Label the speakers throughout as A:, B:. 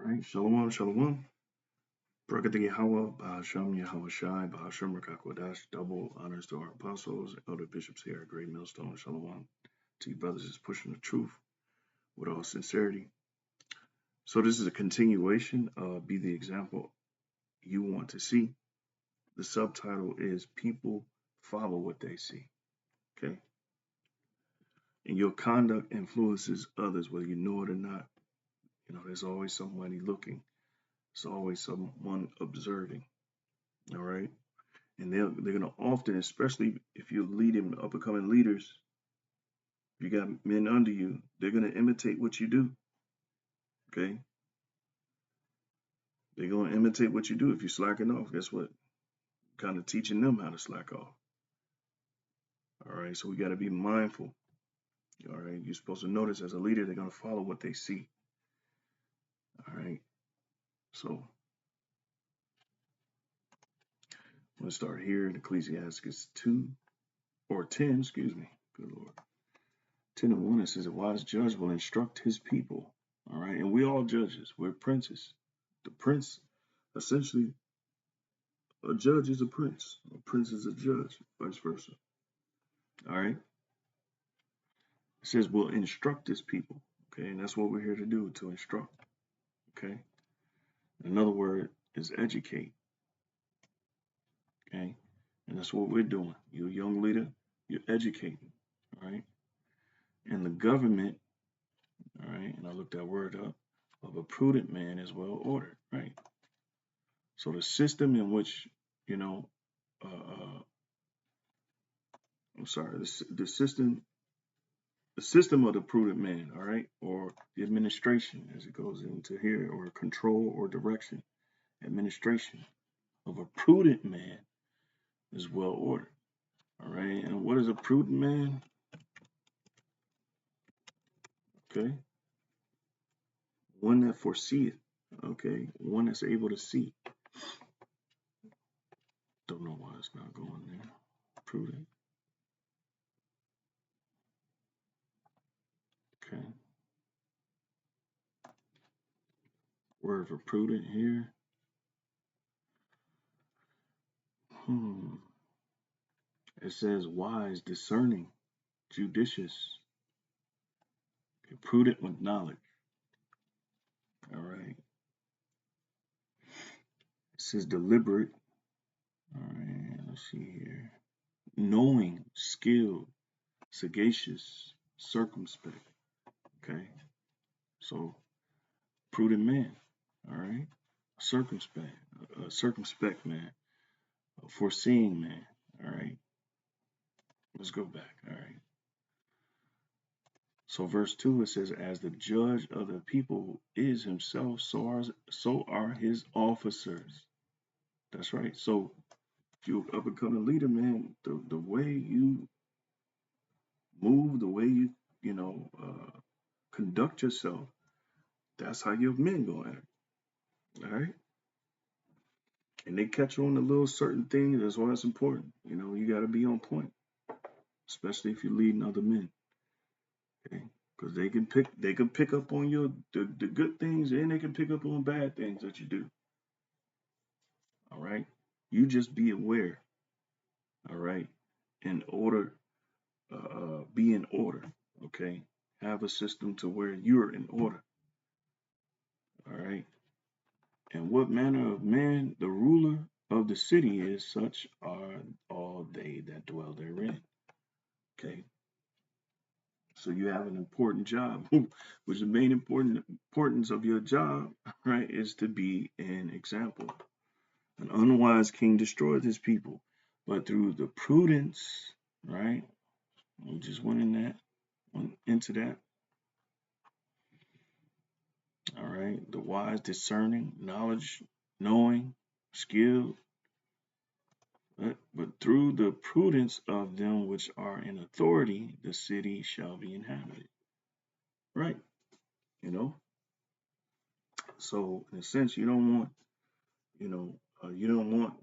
A: right, Shalom, Shalom. Brakati Yahweh, Bahasham Yahweh Shai, Bahasham Rakakwadash, double honors to our apostles, elder bishops here at Great Millstone, Shalom. To you brothers is pushing the truth with all sincerity. So this is a continuation of Be the Example You Want to See. The subtitle is People Follow What They See. Okay. And your conduct influences others, whether you know it or not. There's always somebody looking. There's always someone observing. All right. And they're gonna often, especially if you're leading up and coming leaders, you got men under you, they're gonna imitate what you do. Okay, they're gonna imitate what you do. If you're slacking off, guess what? Kind of teaching them how to slack off. All right, so we got to be mindful. All right, you're supposed to notice as a leader, they're gonna follow what they see. All right, so I'm gonna start here in Ecclesiastes 2 or 10, excuse me. Good Lord. 10:1, it says, a wise judge will instruct his people. All right, and we all judges, we're princes. The prince, essentially, a judge is a prince. A prince is a judge, vice versa. All right. It says we'll instruct his people. Okay, and that's what we're here to do, to instruct. Okay. Another word is educate. Okay. And that's what we're doing. You're a young leader, you're educating. All right. And the government, all right, and I looked that word up, of a prudent man is well ordered. Right. So the system in which, you know, I'm sorry, the system of the prudent man, all right, or the administration as it goes into here, or control or direction, administration of a prudent man is well ordered. All right, and what is a prudent man? Okay, one that foreseeth. Okay, one that's able to see. Don't know why it's not going there. Prudent. Okay. Word for prudent here. It says wise, discerning, judicious, okay, prudent with knowledge. All right. It says deliberate. All right, let's see here. Knowing, skilled, sagacious, circumspect. Okay. So prudent man. All right. Circumspect. A circumspect man. A foreseeing man. All right. Let's go back. All right. So verse 2, it says, as the judge of the people is himself, so are his officers. That's right. So if you up and coming leader, man, the way you move, the way you, conduct yourself, that's how your men go at it. All right. And they catch on to little certain things. That's why it's important. You got to be on point, especially if you're leading other men. Okay. Because they can pick up on the good things, and they can pick up on bad things that you do. All right. You just be aware. All right. In order, be in order. Okay. Have a system to where you're in order. All right. And what manner of man the ruler of the city is, such are all they that dwell therein. Okay. So you have an important job, which the main importance of your job, right, is to be an example. An unwise king destroyed his people, but through the prudence, right? We just went into that. All right. The wise, discerning, knowledge, knowing, skill, but through the prudence of them which are in authority, the city shall be inhabited. Right. So in a sense, you don't want,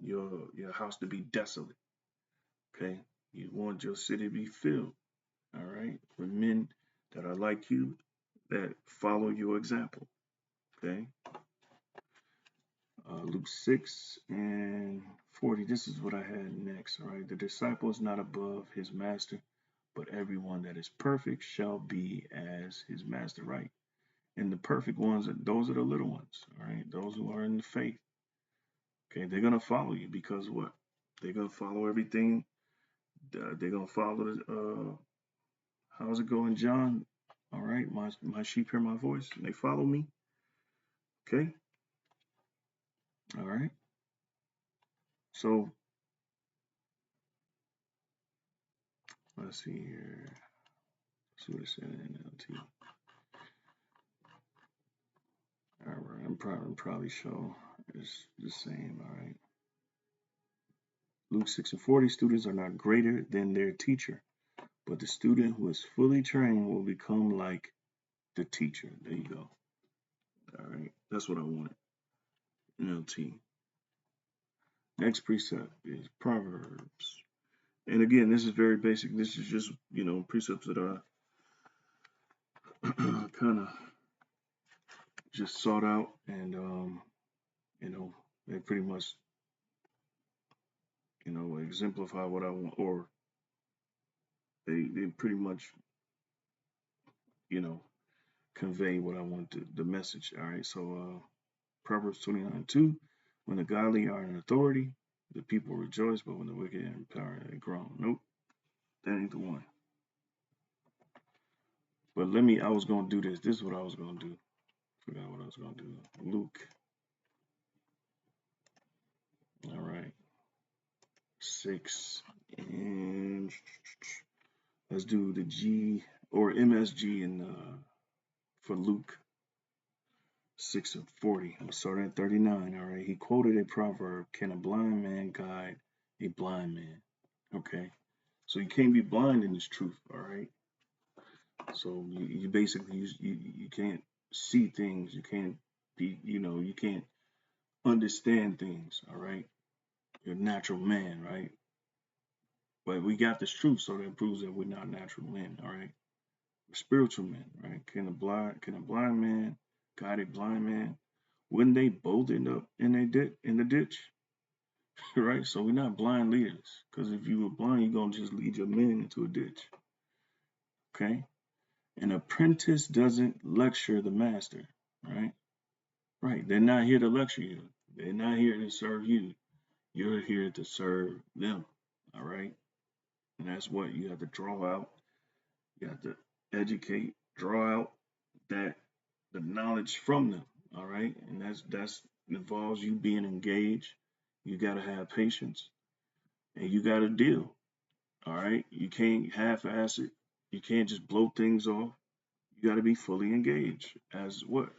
A: your house to be desolate. Okay. You want your city to be filled. All right. With men that are like you, that follow your example. Okay. Luke 6:40. This is what I had next. All right. The disciple is not above his master, but everyone that is perfect shall be as his master. Right. And the perfect ones, those are the little ones. All right. Those who are in the faith. Okay. They're going to follow you because what? They're going to follow everything. They're going to follow, how's it going, John? All right. My sheep hear my voice and they follow me. Okay. All right. So let's see here. Let's see what it said in NLT. All right, I'm probably sure it's the same. All right. Luke 6:40. Students are not greater than their teacher, but the student who is fully trained will become like the teacher. There you go. All right. That's what I wanted. NLT. Next precept is Proverbs. And again, this is very basic. This is just, precepts that I kind of just sought out, and they pretty much exemplify what I want, or they pretty much convey what I want to, the message. All right. So Proverbs 29:2, when the godly are in authority, the people rejoice, but when the wicked are in power, they groan. Nope, that ain't the one. But I was gonna do this. This is what I was gonna do. Forgot what I was gonna do. Luke. All right. 6, and let's do the G or MSG for Luke 6:40. I'm starting at 39. All right. He quoted a proverb: "Can a blind man guide a blind man?" Okay. So you can't be blind in this truth. All right. So you basically you can't see things. You can't you can't understand things. All right. You're a natural man, right? But we got this truth, so that proves that we're not natural men. All right. We're spiritual men, right? Can a blind man guide a blind man? Wouldn't they both end up in the ditch? Right? So we're not blind leaders. Because if you were blind, you're gonna just lead your men into a ditch. Okay? An apprentice doesn't lecture the master, right? Right. They're not here to lecture you. They're not here to serve you. You're here to serve them. All right. And that's what you have to draw out. You have to educate, draw out that the knowledge from them. All right. And that's involves you being engaged. You gotta have patience and you gotta deal. All right. You can't half ass it. You can't just blow things off. You gotta be fully engaged as what?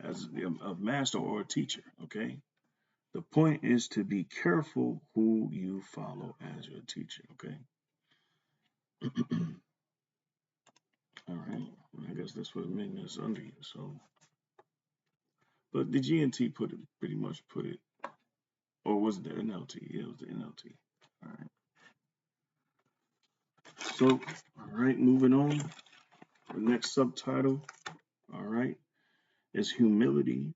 A: As a master or a teacher. Okay. The point is to be careful who you follow as your teacher. Okay. All right. I guess that's what meant is under you. So, but the GNT pretty much put it, or was it the NLT? Yeah, it was the NLT. All right. So, all right, moving on. The next subtitle, all right, is humility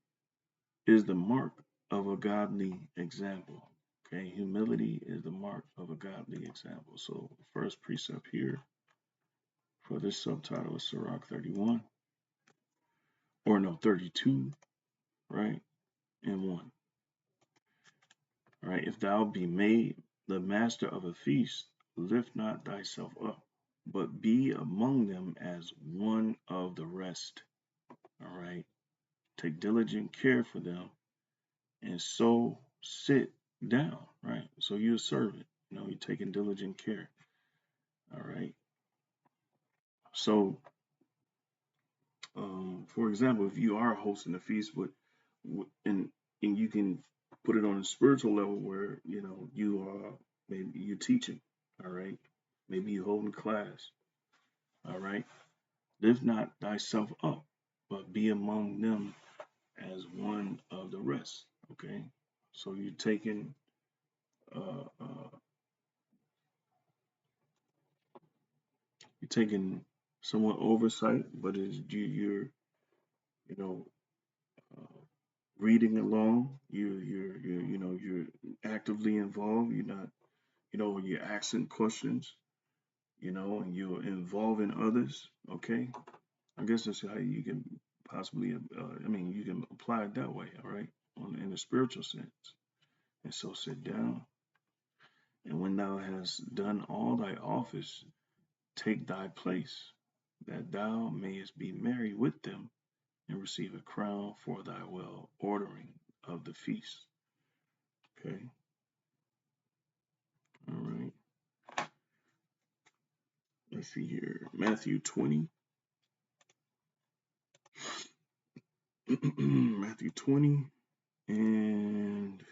A: is the mark of a godly example. Okay, humility is the mark of a godly example. So, the first precept here for this subtitle is Sirach 31, or no, 32, right, and 1. All right, if thou be made the master of a feast, lift not thyself up, but be among them as one of the rest. All right, take diligent care for them, and so sit down. Right, so you're a servant. You're taking diligent care. All right. So, for example, if you are hosting a feast, and you can put it on a spiritual level where you are maybe you teaching. All right. Maybe you holding class. All right. Lift not thyself up, but be among them as one of the rest. Okay. So uh, uh, you're taking somewhat oversight, but you're you know uh, reading along. You're actively involved. You're not, you're asking questions, and you're involving others. Okay, I guess that's how you can possibly, you can apply it that way. All right, in a spiritual sense. And so sit down, and when thou hast done all thy office, take thy place, that thou mayest be merry with them and receive a crown for thy well ordering of the feast. Okay, all right. Let's see here. Matthew 20. Matthew 20 and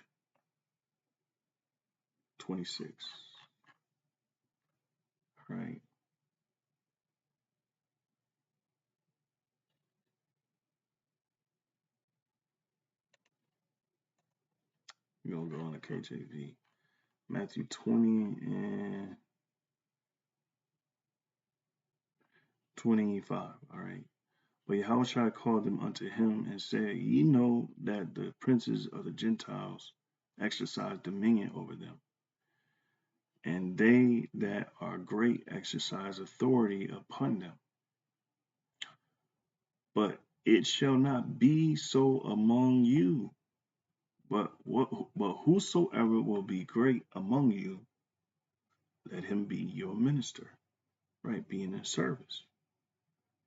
A: 26. All right. We're going to go on the KJV. Matthew 20 and 25. All right. But Yahushua called them unto him and said, Ye know that the princes of the Gentiles exercise dominion over them, and they that are great exercise authority upon them. But it shall not be so among you. But whosoever will be great among you, let him be your minister, right? Being in service.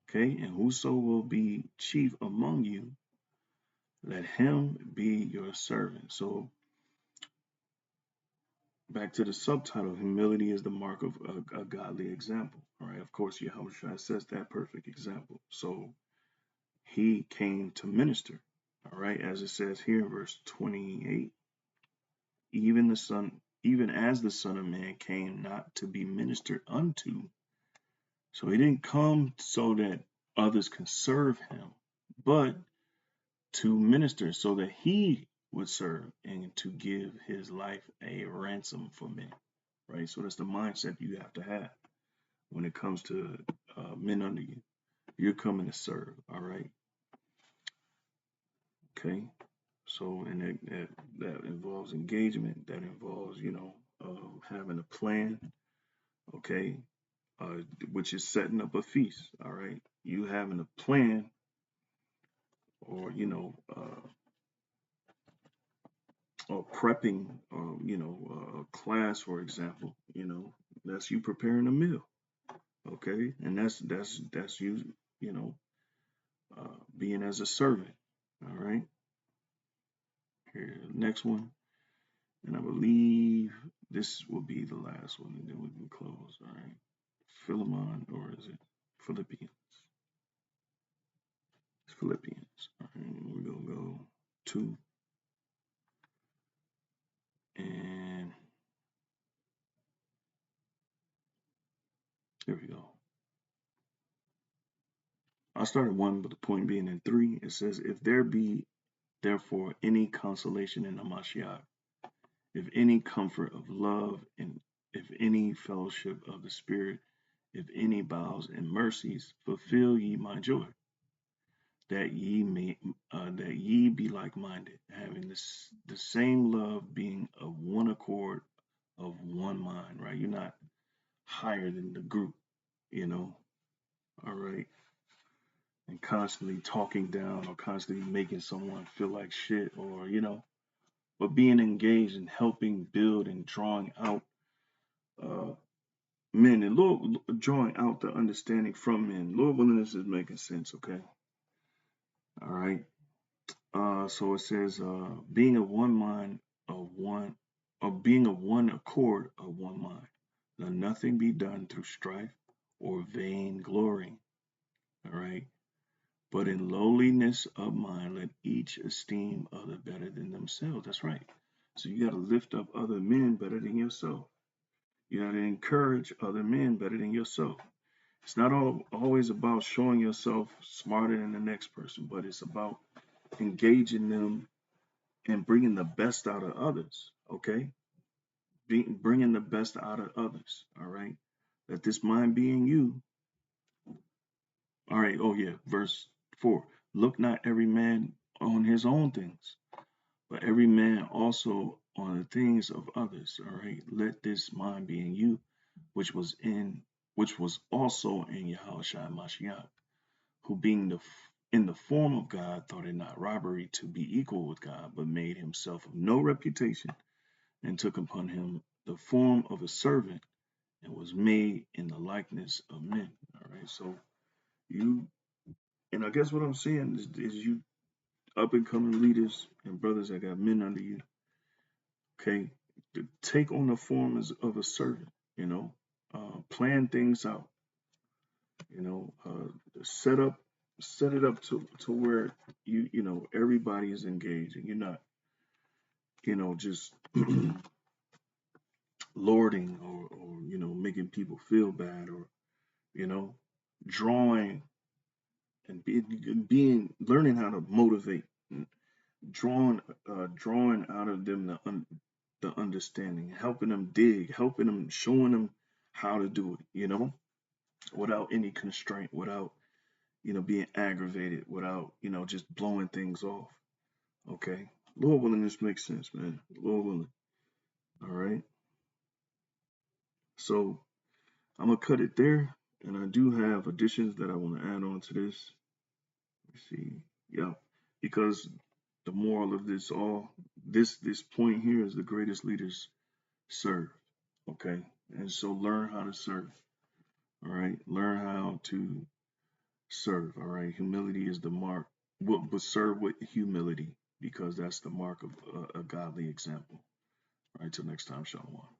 A: Okay, and whoso will be chief among you, let him be your servant. So back to the subtitle, humility is the mark of a godly example. All right, of course, Yahweh says that perfect example. So he came to minister. All right, as it says here in verse 28, even as the Son of Man came not to be ministered unto. So he didn't come so that others can serve him, but to minister so that he would serve and to give his life a ransom for men, right? So that's the mindset you have to have when it comes to men under you. You're coming to serve, all right? Okay. So, and that involves engagement. That involves, having a plan, okay, which is setting up a feast, all right? You having a plan, or or prepping, a class, for example, that's you preparing a meal, okay, and that's you, being as a servant, all right. Here, next one, and I believe this will be the last one, and then we can close, all right. Philemon, or is it Philippians? It's Philippians. All right, we're gonna go 2 and here we go. I started 1, but the point being in 3, it says, if there be therefore any consolation in the Mashiach, if any comfort of love, and if any fellowship of the Spirit, if any bowels and mercies, fulfill ye my joy, that ye be like-minded, having the same love, being of one accord, of one mind. Right? You're not higher than the group, All right, and constantly talking down or constantly making someone feel like shit, or but being engaged and helping build and drawing out uh, men, and Lord, drawing out the understanding from men. Lord willing, this is making sense, okay? All right. So it says, being of one mind, of one, or being of one accord, of one mind. Let nothing be done through strife or vain glory. All right. But in lowliness of mind, let each esteem other better than themselves. That's right. So you got to lift up other men better than yourself. You got to encourage other men better than yourself. It's not always about showing yourself smarter than the next person, but it's about engaging them and bringing the best out of others. Okay, bringing the best out of others. All right. Let this mind be in you. All right. Oh yeah. Verse 4. Look not every man on his own things, but every man also on the things of others. All right. Let this mind be in you, which was in which was also in Yahushua Mashiach, who being in the form of God thought it not robbery to be equal with God, but made himself of no reputation, and took upon him the form of a servant, and was made in the likeness of men. All right. So you, and I guess what I'm saying is you up and coming leaders and brothers that got men under you, okay, to take on the form of a servant, plan things out, set up, set it up to where everybody is engaged and you're not, just lording or making people feel bad or, you know, drawing and being learning how to motivate, and drawing out of them the understanding, helping them dig, helping them, showing them how to do it, without any constraint, without, being aggravated, without, just blowing things off. Okay. Lord willing, this makes sense, man. Lord willing. All right. So I'm gonna cut it there. And I do have additions that I want to add on to this. Let's see. Yeah. Because the moral of this point here is the greatest leaders serve. Okay. And so learn how to serve. All right. Learn how to serve. All right. Humility is the mark. But serve with humility because that's the mark of a godly example. All right. Till next time. Shalom.